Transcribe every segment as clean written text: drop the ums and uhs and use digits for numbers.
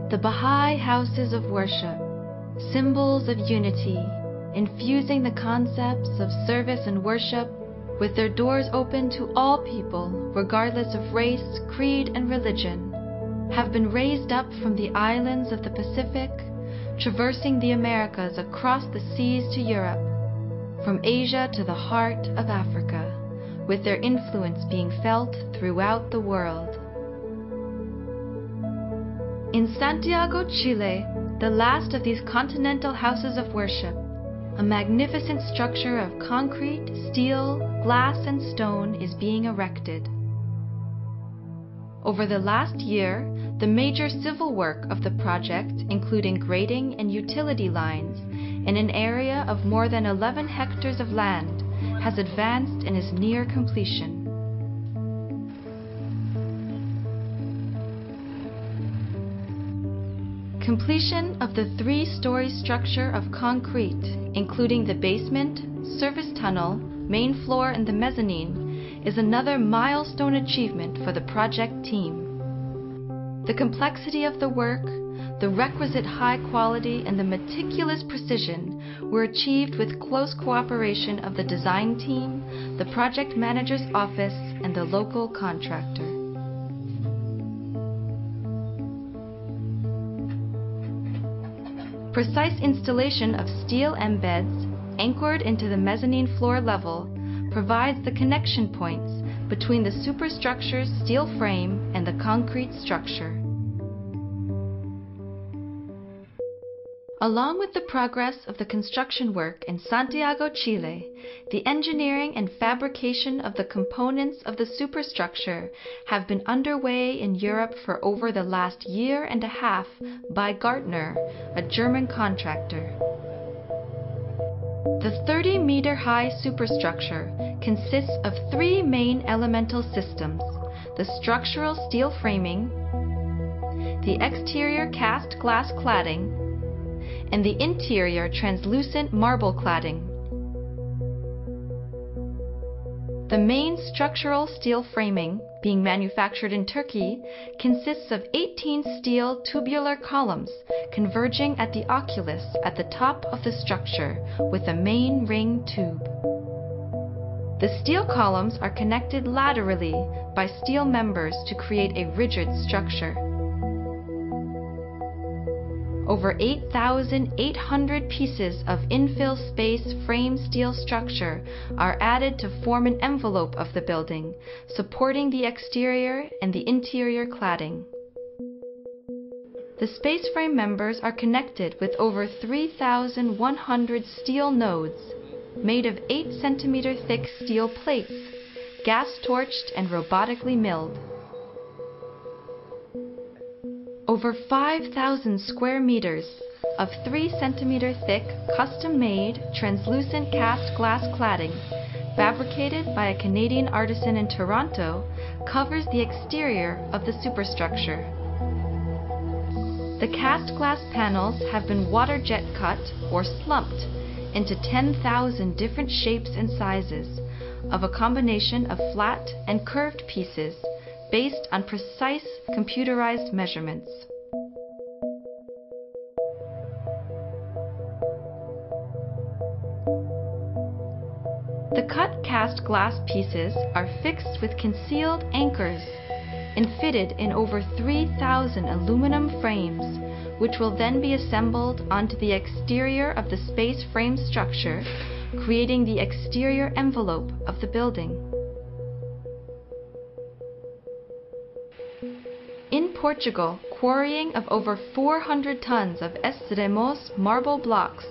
The Baha'i houses of worship, symbols of unity, infusing the concepts of service and worship, with their doors open to all people, regardless of race, creed, and religion, have been raised up from the islands of the Pacific, traversing the Americas across the seas to Europe, from Asia to the heart of Africa, with their influence being felt throughout the world. In Santiago, Chile, the last of these continental houses of worship, a magnificent structure of concrete, steel, glass, and stone is being erected. Over the last year, the major civil work of the project, including grading and utility lines, in an area of more than 11 hectares of land, has advanced and is near completion. Completion of the three-story structure of concrete, including the basement, service tunnel, main floor, and the mezzanine, is another milestone achievement for the project team. The complexity of the work, the requisite high quality, and the meticulous precision were achieved with close cooperation of the design team, the project manager's office, and the local contractor. Precise installation of steel embeds, anchored into the mezzanine floor level, provides the connection points between the superstructure's steel frame and the concrete structure. Along with the progress of the construction work in Santiago, Chile, the engineering and fabrication of the components of the superstructure have been underway in Europe for over the last year and a half by Gartner, a German contractor. The 30-meter-high superstructure consists of three main elemental systems: the structural steel framing, the exterior cast glass cladding, and the interior translucent marble cladding. The main structural steel framing, being manufactured in Turkey, consists of 18 steel tubular columns converging at the oculus at the top of the structure with a main ring tube. The steel columns are connected laterally by steel members to create a rigid structure. Over 8,800 pieces of infill space frame steel structure are added to form an envelope of the building, supporting the exterior and the interior cladding. The space frame members are connected with over 3,100 steel nodes, made of 8 centimeter thick steel plates, gas-torched and robotically milled. Over 5,000 square meters of 3 centimeter thick, custom-made, translucent cast glass cladding, fabricated by a Canadian artisan in Toronto, covers the exterior of the superstructure. The cast glass panels have been water jet cut or slumped into 10,000 different shapes and sizes of a combination of flat and curved pieces, based on precise computerized measurements. The cut cast glass pieces are fixed with concealed anchors and fitted in over 3,000 aluminum frames, which will then be assembled onto the exterior of the space frame structure, creating the exterior envelope of the building. In Portugal, quarrying of over 400 tons of Extremos marble blocks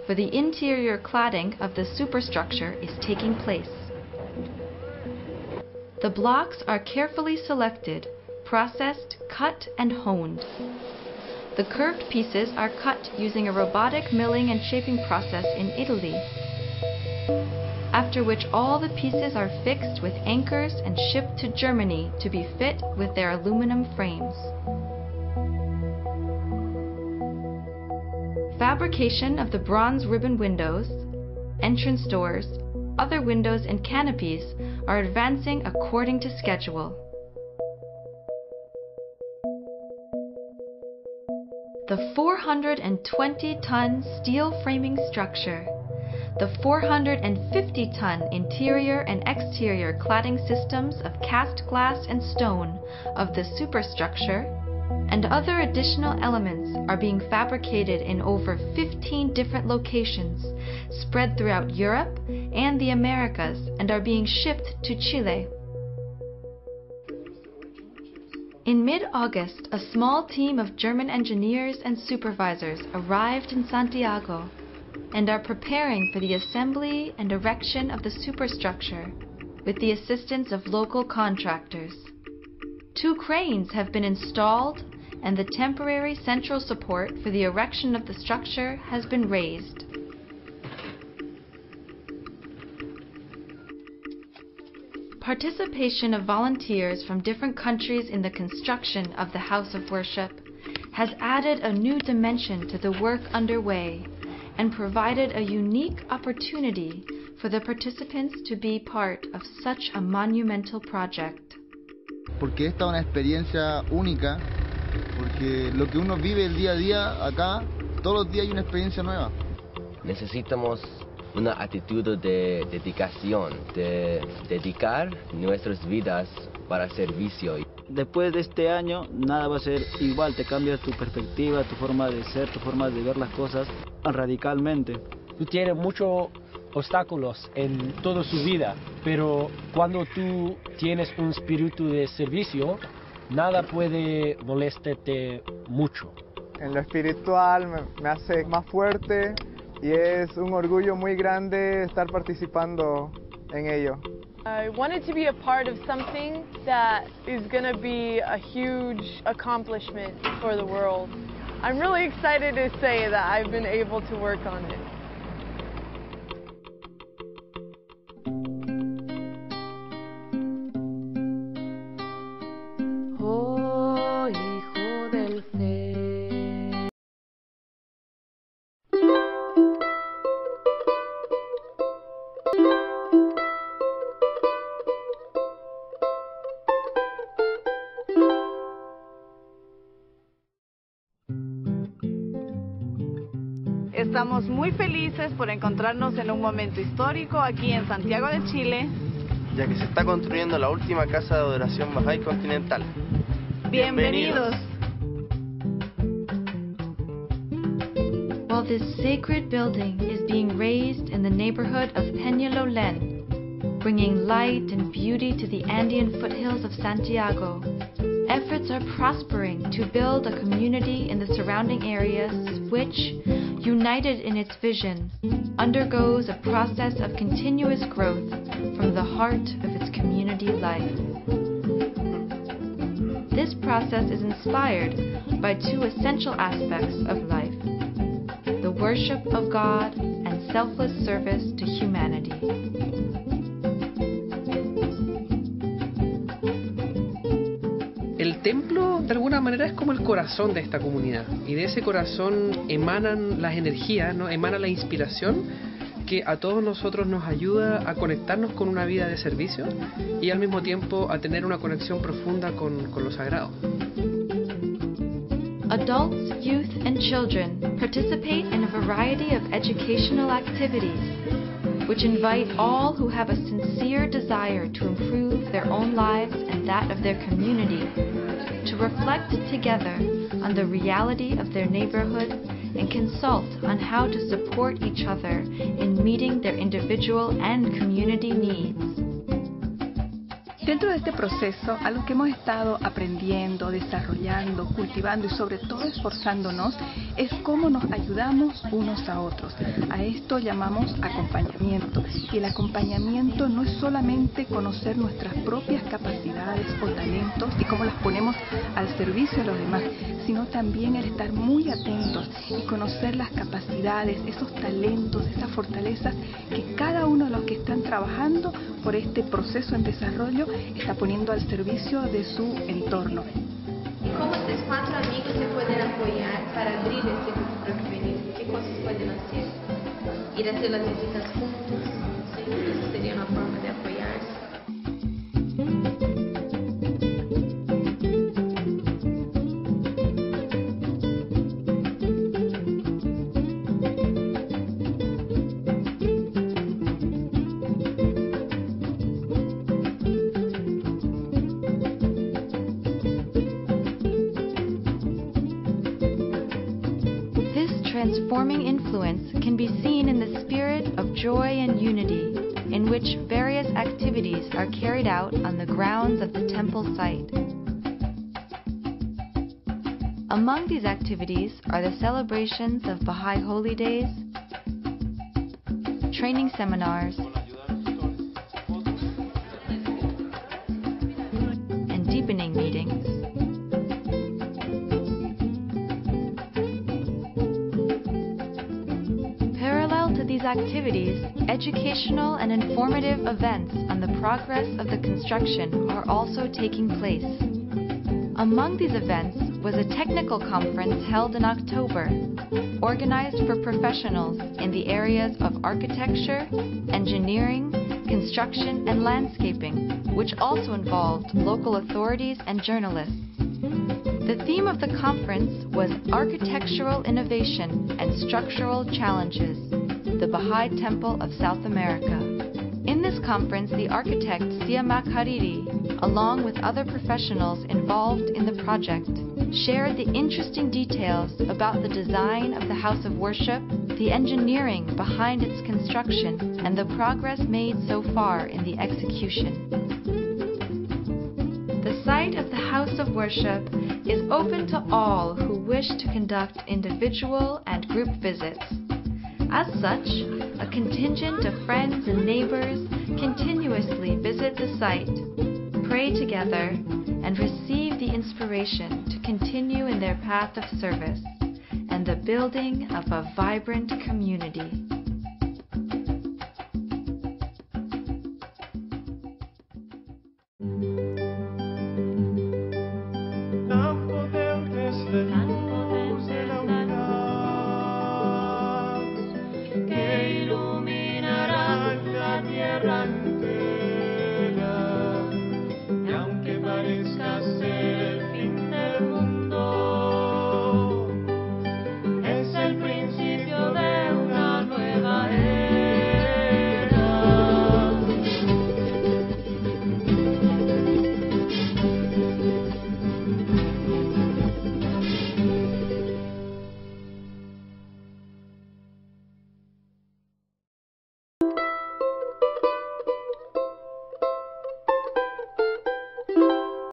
for the interior cladding of the superstructure is taking place. The blocks are carefully selected, processed, cut, and honed. The curved pieces are cut using a robotic milling and shaping process in Italy, after which all the pieces are fixed with anchors and shipped to Germany to be fit with their aluminum frames. Fabrication of the bronze ribbon windows, entrance doors, other windows and canopies are advancing according to schedule. The 420-ton steel framing structure, the 450-ton interior and exterior cladding systems of cast glass and stone of the superstructure, and other additional elements are being fabricated in over 15 different locations spread throughout Europe and the Americas and are being shipped to Chile. In mid-August, a small team of German engineers and supervisors arrived in Santiago and are preparing for the assembly and erection of the superstructure with the assistance of local contractors. 2 cranes have been installed and the temporary central support for the erection of the structure has been raised. Participation of volunteers from different countries in the construction of the House of Worship has added a new dimension to the work underway and provided a unique opportunity for the participants to be part of such a monumental project. Porque esta es una experiencia única, porque lo que uno vive el día a día acá, todos los días hay una experiencia nueva. Necesitamos una actitud de dedicación, de dedicar nuestras vidas para servicio. Después de este año, nada va a ser igual, te cambia tu perspectiva, tu forma de ser, tu forma de ver las cosas radicalmente. Tú tienes muchos obstáculos en toda su vida, pero cuando tú tienes un espíritu de servicio, nada puede molestarte mucho. En lo espiritual me hace más fuerte y es un orgullo muy grande estar participando en ello. I wanted to be a part of something that is going to be a huge accomplishment for the world. I'm really excited to say that I've been able to work on it. Estamos muy felices por encontrarnos en un momento histórico aquí en Santiago de Chile, ya que se está construyendo la última casa de adoración Bahá'í continental. ¡Bienvenidos! While this sacred building is being raised in the neighborhood of Peñalolén, bringing light and beauty to the Andean foothills of Santiago, efforts are prospering to build a community in the surrounding areas which, united in its vision, undergoes a process of continuous growth from the heart of its community life. This process is inspired by 2 essential aspects of life: the worship of God and selfless service to humanity. El templo de alguna manera es como el corazón de esta comunidad, y de ese corazón emanan las energías, ¿no? Emana la inspiración que a todos nosotros nos ayuda a conectarnos con una vida de servicio y al mismo tiempo a tener una conexión profunda con lo sagrado. Adults, youth, and children participate in a variety of educational activities, which invite all who have a sincere desire to improve their own lives and that of their community to reflect together on the reality of their neighborhood and consult on how to support each other in meeting their individual and community needs. Dentro de este proceso, algo que hemos estado aprendiendo, desarrollando, cultivando y sobre todo esforzándonos es cómo nos ayudamos unos a otros. A esto llamamos acompañamiento. Y el acompañamiento no es solamente conocer nuestras propias capacidades o talentos y cómo las ponemos al servicio de los demás, sino también el estar muy atentos y conocer las capacidades, esos talentos, esas fortalezas que cada uno de los que están trabajando por este proceso en desarrollo está poniendo al servicio de su entorno. ¿Cómo estos 4 amigos se pueden apoyar para abrir este grupo para juvenil? ¿Qué cosas pueden hacer? Ir a hacer las visitas juntos. ¿Sí? Eso sería una forma de apoyarse. transforming influence can be seen in the spirit of joy and unity, in which various activities are carried out on the grounds of the temple site. Among these activities are the celebrations of Baha'i Holy Days, training seminars, and deepening meetings. Parallel to these activities, educational and informative events on the progress of the construction are also taking place. Among these events was a technical conference held in October, organized for professionals in the areas of architecture, engineering, construction, and landscaping, which also involved local authorities and journalists. The theme of the conference was Architectural Innovation and Structural Challenges, the Baha'i Temple of South America. In this conference, the architect Siamak Hariri, along with other professionals involved in the project, shared the interesting details about the design of the house of worship, the engineering behind its construction, and the progress made so far in the execution. The site of the house of worship is open to all who wish to conduct individual and group visits. As such, a contingent of friends and neighbors continuously visit the site, pray together, and receive the inspiration to continue in their path of service and the building of a vibrant community.